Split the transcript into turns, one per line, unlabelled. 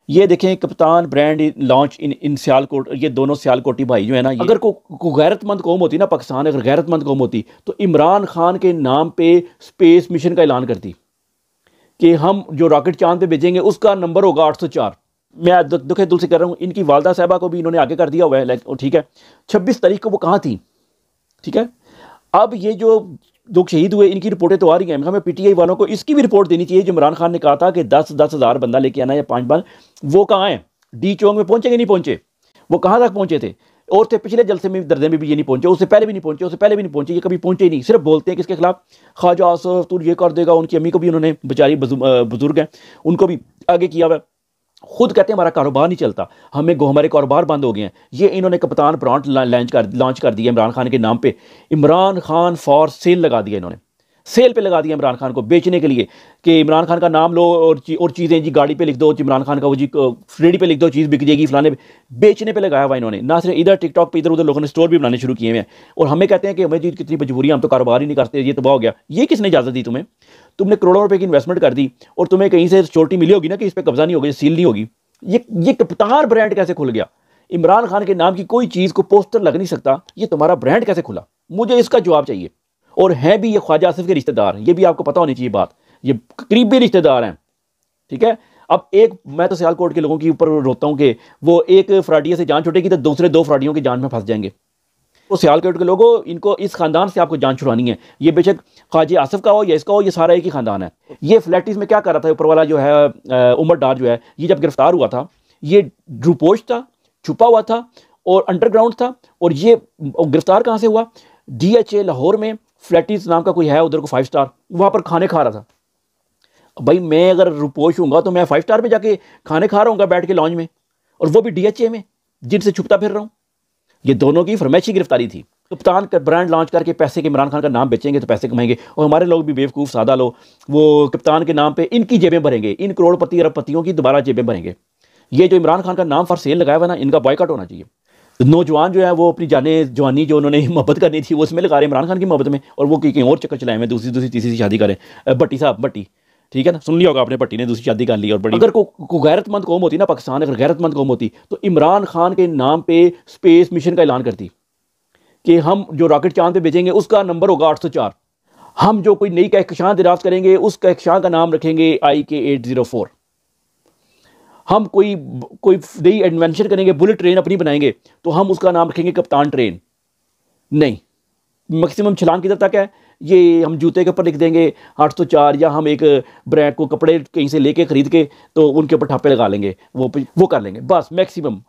ये देखें कप्तान ब्रांड लॉन्च इन सियालकोट। ये दोनों सियालकोटी भाई जो है ना, अगर को गैरतमंद कौम होती ना, पाकिस्तान अगर गैरतमंद कौम होती तो इमरान खान के नाम पे स्पेस मिशन का ऐलान करती कि हम जो रॉकेट चांद पे भेजेंगे उसका नंबर होगा 804। मैं दुखे दिल से कर रहा हूँ, इनकी वालदा साहबा को भी इन्होंने आगे कर दिया हुआ है, ठीक है। 26 तारीख को वो कहाँ थी, ठीक है। अब ये जो लोग शहीद हुए इनकी रिपोर्टें तो आ रही हैं, हमें पीटीआई वालों को इसकी भी रिपोर्ट देनी चाहिए। जो इमरान खान ने कहा था कि 10-10 हज़ार बंदा लेके आना या 5 बार, वो कहाँ है? डी चौंक में पहुंचे कि नहीं पहुंचे? वो कहाँ तक पहुंचे थे? और थे पिछले जलसे में दर्दे में भी ये नहीं पहुंचे, उससे पहले भी नहीं पहुंचे, उससे पहले भी नहीं पहुंचे, ये कभी पहुंचे ही नहीं। सिर्फ बोलते हैं किसके खिलाफ? ख्वाजा आसफ तू ये कर देगा। उनकी अम्मी को भी उन्होंने, बेचारी बुजुर्ग हैं, उनको भी आगे किया हुआ। खुद कहते हैं हमारा कारोबार नहीं चलता, हमारे कारोबार बंद हो गए हैं। ये इन्होंने कप्तान ब्रांड लॉन्च कर दिया इमरान खान के नाम पे। इमरान खान फॉर सेल लगा दिया इन्होंने, सेल पे लगा दिया इमरान खान को बेचने के लिए कि इमरान खान का नाम लो और चीज़ें जी गाड़ी पे लिख दो, इमरान खान का वो जी रेडी पे लिख दो, चीज़ बिक जाएगी फलाने पे। बेचने पे लगाया हुआ इन्होंने। ना सिर्फ इधर टिकटॉक पे इधर उधर लोगों ने स्टोर भी बनाने शुरू किए हुए हैं, और हमें कहते हैं कि हमें जी कितनी मजबूरी, हम तो कारोबार ही नहीं करते, ये तबाह हो गया। ये किसने इजाज़त दी तुम्हें? तुमने करोड़ों रुपए की इन्वेस्टमेंट कर दी और तुम्हें कहीं से सिक्योरिटी मिली होगी ना कि इस पर कब्जा नहीं होगी, सील नहीं होगी। ये कप्तान ब्रांड कैसे खुल गया? इमरान खान के नाम की कोई चीज़ को पोस्टर लग नहीं सकता, ये तुम्हारा ब्रांड कैसे खुला? मुझे इसका जवाब चाहिए। और हैं भी ये ख्वाजा आसिफ के रिश्तेदार, ये भी आपको पता होनी चाहिए बात, ये करीबी रिश्तेदार हैं, ठीक है। अब एक, मैं तो सियालकोट के लोगों के ऊपर रोता हूं कि वो एक फ्राडिया से जान छूटेगी तो दूसरे 2 फ्राडियों की जान में फंस जाएंगे। तो सियालकोट के लोगों, इनको इस खानदान से आपको जान छुड़ानी है। ये बेशक ख्वाजा आसिफ का हो या इसका हो, ये सारा एक ही खानदान है। ये फ्लैटिस में क्या कर रहा था ऊपर वाला जो है उमर डार जो है, ये जब गिरफ्तार हुआ था, ये ड्रूपोश था, छुपा हुआ था और अंडरग्राउंड था। और ये गिरफ्तार कहाँ से हुआ? DHA लाहौर में फ्लैटिस नाम का कोई है उधर को 5 स्टार, वहाँ पर खाने खा रहा था। भाई मैं अगर रुपोश हूँगा तो मैं 5 स्टार में जाके खाने खा रहा हूँ बैठ के लॉन्ज में, और वो भी DHA में, जिनसे छुपता फिर रहा हूँ। ये दोनों की फरमाइशी गिरफ्तारी थी। कप्तान का ब्रांड लॉन्च करके पैसे के, इमरान खान का नाम बेचेंगे तो पैसे कमाएंगे। और हमारे लोग भी बेवकूफ़ सादा लोग, वो कप्तान के नाम पे इनकी जेबें भरेंगे, इन करोड़पति अरबपतियों की दोबारा जेबें भरेंगे। ये जो इमरान खान का नाम फॉर सेल लगाया हुआ ना, इनका बॉयकॉट होना चाहिए। नौजवान जो है वो अपनी जवानी जो उन्होंने मोहब्बत करनी थी वो उसमें लगा रहे इमरान खान की मोहब्बत में, और वो कहीं और चक्कर चलाए में दूसरी तीसरी शादी करें। भट्टी साहब, भट्टी, ठीक है ना, सुन लिया होगा आपने, भट्टी ने दूसरी शादी कर ली। और बड़ी, अगर को गैरतमंद कौम होती ना, पाकिस्तान अगर गैरतमंद कौम होती तो इमरान खान के नाम पे स्पेस मिशन का ऐलान करती कि हम जो रॉकेट चांद पे भेजेंगे उसका नंबर होगा 804। हम जो कोई नई कहकशां दरियाफ्त करेंगे उस कहकशां का नाम रखेंगे IK-804। हम कोई नई इन्वेंशन करेंगे, बुलेट ट्रेन अपनी बनाएंगे तो हम उसका नाम रखेंगे कप्तान ट्रेन। नहीं, मैक्सिमम छलांग किधर तक है? ये हम जूते के ऊपर लिख देंगे 804, या हम एक ब्रांड को कपड़े कहीं से लेके खरीद के तो उनके ऊपर ठापे लगा लेंगे, वो कर लेंगे बस मैक्सिमम। हम